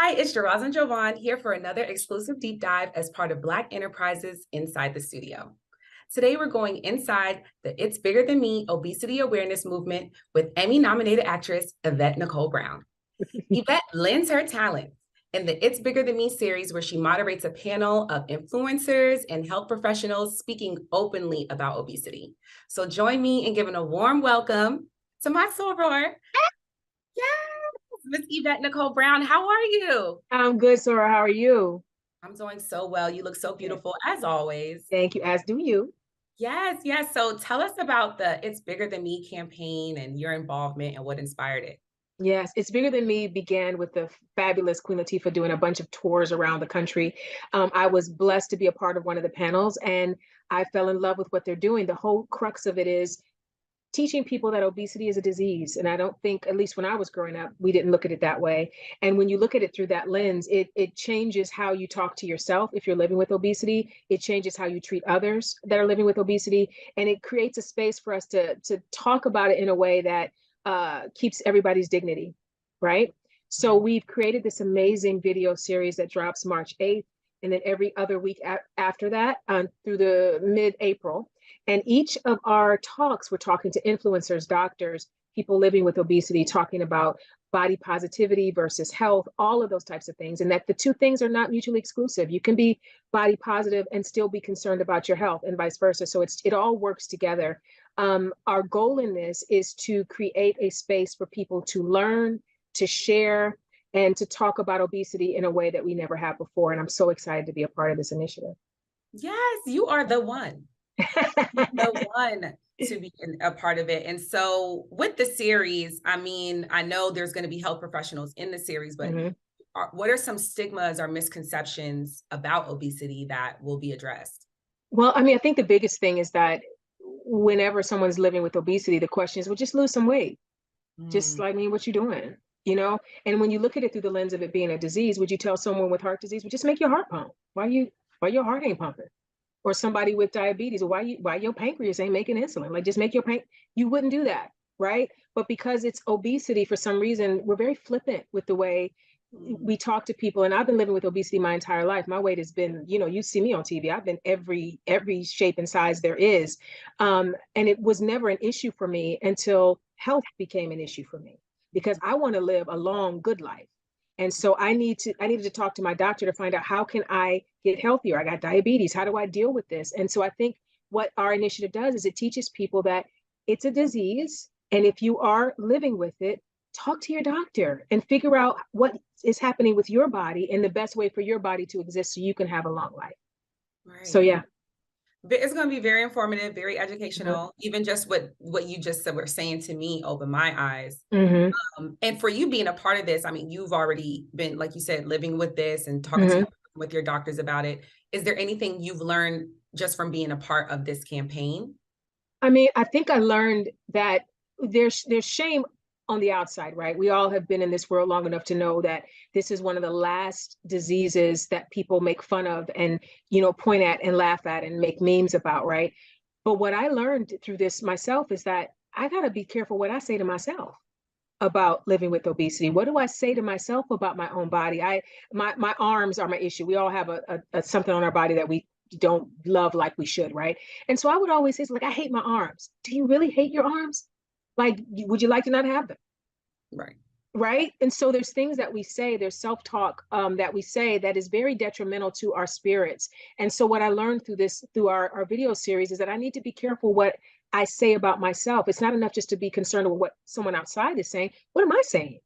Hi, it's Jaraz and Jovan here for another exclusive deep dive as part of Black Enterprises Inside the Studio. Today, we're going inside the It's Bigger Than Me obesity awareness movement with Emmy-nominated actress Yvette Nicole Brown. Yvette lends her talent in the It's Bigger Than Me series, where she moderates a panel of influencers and health professionals speaking openly about obesity. So join me in giving a warm welcome to my soror. Miss Yvette Nicole Brown, how are you? I'm good, Sora. How are you? I'm doing so well. You look so beautiful as always. Thank you, as do you. Yes. So tell us about the It's Bigger Than Me campaign and your involvement and what inspired it. Yes, It's Bigger Than Me began with the fabulous Queen Latifah doing a bunch of tours around the country. I was blessed to be a part of one of the panels, and I fell in love with what they're doing. The whole crux of it is teaching people that obesity is a disease. And I don't think, at least when I was growing up, we didn't look at it that way. And when you look at it through that lens, it changes how you talk to yourself if you're living with obesity. It changes how you treat others that are living with obesity. And it creates a space for us to talk about it in a way that keeps everybody's dignity, right? So we've created this amazing video series that drops March 8th, and then every other week after that through the mid-April. And each of our talks, we're talking to influencers, doctors, people living with obesity, talking about body positivity versus health, all of those types of things. And that the two things are not mutually exclusive. You can be body positive and still be concerned about your health and vice versa. So it all works together. Our goal in this is to create a space for people to learn, to share, and to talk about obesity in a way that we never have before. And I'm so excited to be a part of this initiative. Yes, you are the one. The one to be a part of it. And so with the series, I mean, I know there's going to be health professionals in the series, but what are some stigmas or misconceptions about obesity that will be addressed? Well, I mean, I think the biggest thing is that whenever someone's living with obesity, the question is, well, just lose some weight. Just like me, what you doing? You know? And when you look at it through the lens of it being a disease, would you tell someone with heart disease, well, just make your heart pump? Why your heart ain't pumping? Or somebody with diabetes, why your pancreas ain't making insulin? Like, just make you wouldn't do that, right? But because it's obesity, for some reason, we're very flippant with the way we talk to people. And I've been living with obesity my entire life. My weight has been, you see me on TV. I've been every shape and size there is. And it was never an issue for me until health became an issue for me, because I want to live a long, good life. And so I needed to talk to my doctor to find out, how can I get healthier? I got diabetes. How do I deal with this? And so I think what our initiative does is it teaches people that it's a disease. And if you are living with it, talk to your doctor and figure out what is happening with your body and the best way for your body to exist so you can have a long life. Right. So yeah. It's going to be very informative, very educational. Even just what you just said, were saying to me, opened my eyes. And for you being a part of this, I mean, you've already been, like you said, living with this and talking with your doctors about it. Is there anything you've learned just from being a part of this campaign? I mean, I think I learned that there's shame on the outside, right? We all have been in this world long enough to know that this is one of the last diseases that people make fun of and, point at and laugh at and make memes about, right? But what I learned through this myself is that I got to be careful what I say to myself about living with obesity. What do I say to myself about my own body? My arms are my issue. We all have a something on our body that we don't love like we should, right? And so I would always say, like, I hate my arms. Do you really hate your arms? Like, would you like to not have them? Right. And so there's things that we say, there's self-talk that we say that is very detrimental to our spirits. And so what I learned through our video series is that I need to be careful what I say about myself. It's not enough just to be concerned with what someone outside is saying. What am I saying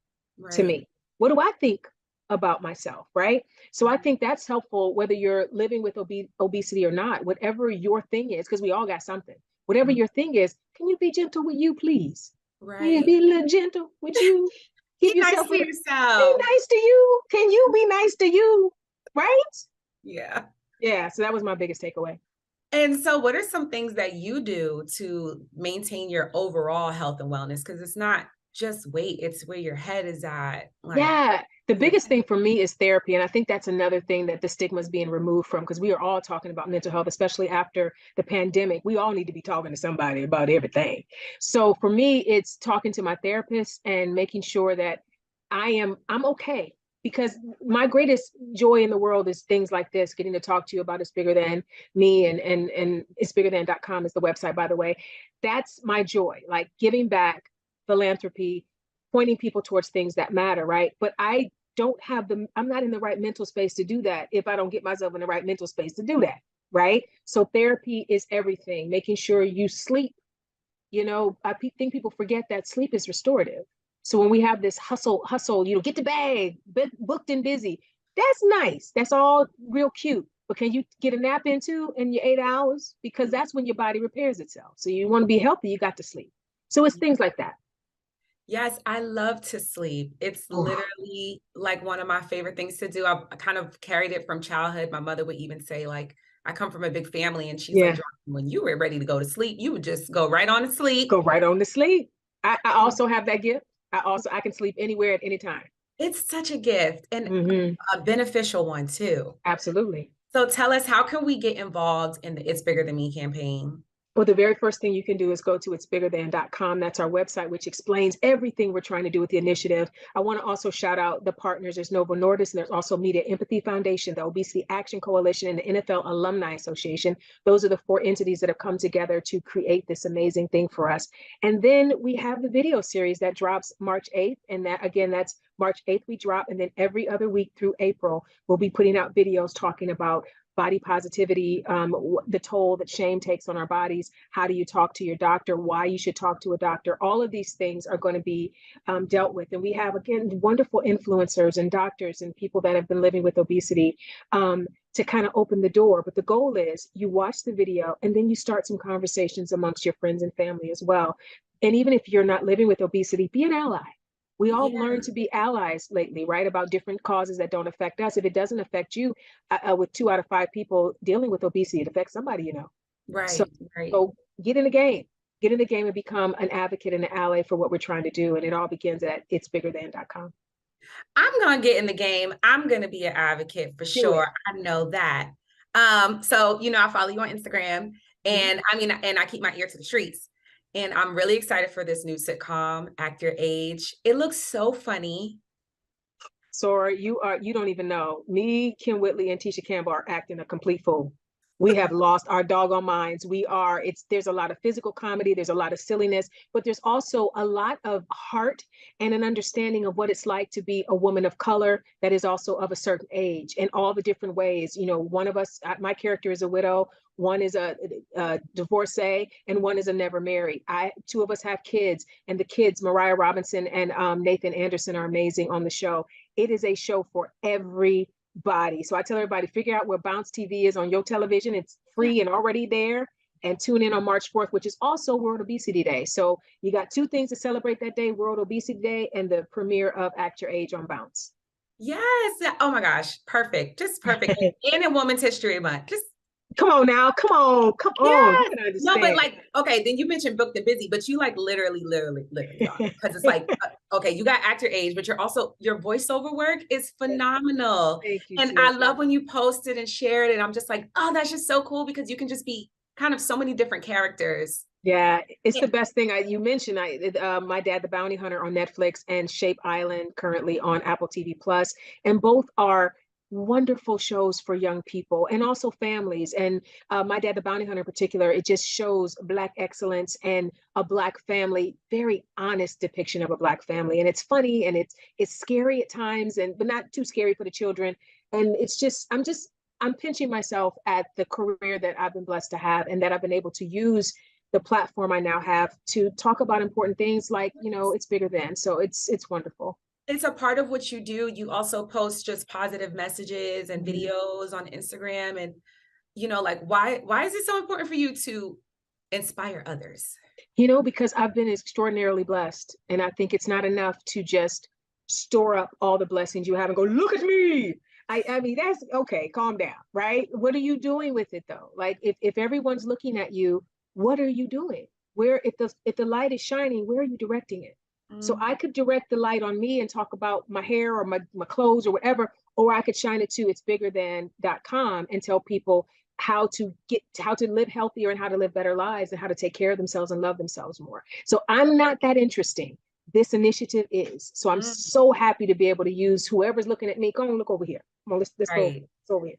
to me? What do I think about myself? Right. So I think that's helpful, whether you're living with obesity or not, whatever your thing is, because we all got something. Whatever your thing is, can you be gentle with you, please? Right. Be a little gentle with you. Be nice to yourself. Be nice to you. Can you be nice to you? Right? Yeah. Yeah. So that was my biggest takeaway. And so what are some things that you do to maintain your overall health and wellness? Because it's not just weight, it's where your head is at. Yeah. The biggest thing for me is therapy. And I think that's another thing that the stigma is being removed from, because we are all talking about mental health, especially after the pandemic. We all need to be talking to somebody about everything. So for me, it's talking to my therapist and making sure that I'm okay because my greatest joy in the world is things like this, getting to talk to you about It's Bigger Than Me, and it's bigger than.com is the website, by the way. That's my joy, like giving back, philanthropy, pointing people towards things that matter, right? But I'm not in the right mental space to do that if I don't get myself in the right mental space to do that, right? So therapy is everything, making sure you sleep. I think people forget that sleep is restorative. So when we have this hustle, get the bag, booked and busy, that's nice. That's all real cute. But can you get a nap into in your 8 hours? Because that's when your body repairs itself. So you want to be healthy, you got to sleep. So it's things like that. Yes, I love to sleep. It's literally like one of my favorite things to do. I kind of carried it from childhood. My mother would even say, like, I come from a big family, and she's Yeah. like, when you were ready to go to sleep, you would just go right on to sleep. Go right on to sleep. I also have that gift. I can sleep anywhere at any time. It's such a gift, and a beneficial one too. Absolutely. So tell us, how can we get involved in the It's Bigger Than Me campaign? Well, the very first thing you can do is go to itsbiggerthan.com. That's our website, which explains everything we're trying to do with the initiative. I want to also shout out the partners. There's Novo Nordisk, and there's also Media Empathy Foundation, the Obesity Action Coalition, and the NFL Alumni Association. Those are the 4 entities that have come together to create this amazing thing for us. And then we have the video series that drops March 8th. And that's March 8th we drop. And then every other week through April, we'll be putting out videos talking about body positivity, the toll that shame takes on our bodies. How do you talk to your doctor? Why you should talk to a doctor? All of these things are going to be dealt with. And we have, again, wonderful influencers and doctors and people that have been living with obesity to kind of open the door. But the goal is you watch the video and then you start some conversations amongst your friends and family as well. And even if you're not living with obesity, be an ally. We all learned to be allies lately, right? About different causes that don't affect us. If it doesn't affect you, with 2 out of 5 people dealing with obesity, it affects somebody, Right. So get in the game. Get in the game and become an advocate and an ally for what we're trying to do. And it all begins at itsbiggerthan.com. I'm going to get in the game. I'm going to be an advocate for sure. I know that. So, I follow you on Instagram, and I keep my ear to the streets. And I'm really excited for this new sitcom, Act Your Age. It looks so funny. Sora, you don't even know. Me, Kim Whitley, and Tisha Campbell are acting a complete fool. We have lost our doggone minds. There's a lot of physical comedy, there's a lot of silliness, but there's also a lot of heart and an understanding of what it's like to be a woman of color that is also of a certain age, and all the different ways. One of us, my character is a widow, one is a divorcee, and one is a never married. 2 of us have kids, and the kids, Mariah Robinson and Nathan Anderson, are amazing on the show. It is a show for everybody. So I tell everybody, figure out where BounceTV is on your television. It's free and already there. And tune in on March 4th, which is also World Obesity Day. So you got 2 things to celebrate that day: World Obesity Day and the premiere of Act Your Age on Bounce. Yes. Oh my gosh. Perfect. Just perfect. And in Women's History Month. Just come on now. Come on. Yes. No, but like, okay, then you mentioned booked and busy, but you like literally because it's like, okay, you got Act Your Age, but your voiceover work is phenomenal. Thank you. And I love when you post it and share it. And I'm just like, oh, that's just so cool, because you can just be kind of so many different characters. Yeah, it's the best thing. You mentioned My Dad the Bounty Hunter on Netflix, and Shape Island currently on Apple TV Plus, and both are wonderful shows for young people and also families. And My Dad the Bounty Hunter in particular, it just shows Black excellence and a Black family, very honest depiction of a Black family. And it's funny and it's scary at times, but not too scary for the children. And I'm pinching myself at the career that I've been blessed to have, and that I've been able to use the platform I now have to talk about important things like, it's bigger than. So it's wonderful. It's a part of what you do. You also post just positive messages and videos on Instagram. And, like, why is it so important for you to inspire others? Because I've been extraordinarily blessed. And I think it's not enough to just store up all the blessings you have and go, look at me. I mean, that's okay. Calm down, right? What are you doing with it though? Like if everyone's looking at you, what are you doing? If the light is shining, where are you directing it? So I could direct the light on me and talk about my hair or my clothes or whatever, or I could shine it to itsbiggerthan.com and tell people how to live healthier and how to live better lives and how to take care of themselves and love themselves more. So I'm not that interesting. this initiative is. So I'm so happy to be able to use whoever's looking at me. Go and look over here. Come on, let's go. It's over here.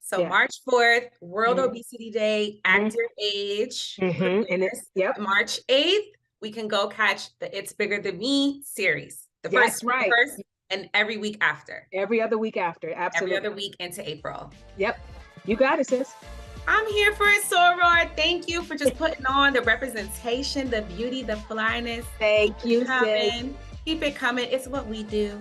So March 4th, World Obesity Day, Act Your Age. And March 8th, we can go catch the It's Bigger Than Me series. The first and every week after. Every other week after, absolutely. Every other week into April. Yep, you got it, sis. I'm here for it, Soror. Thank you for just putting on the representation, the beauty, the flyness. Thank you, sis. Keep it coming. It's what we do.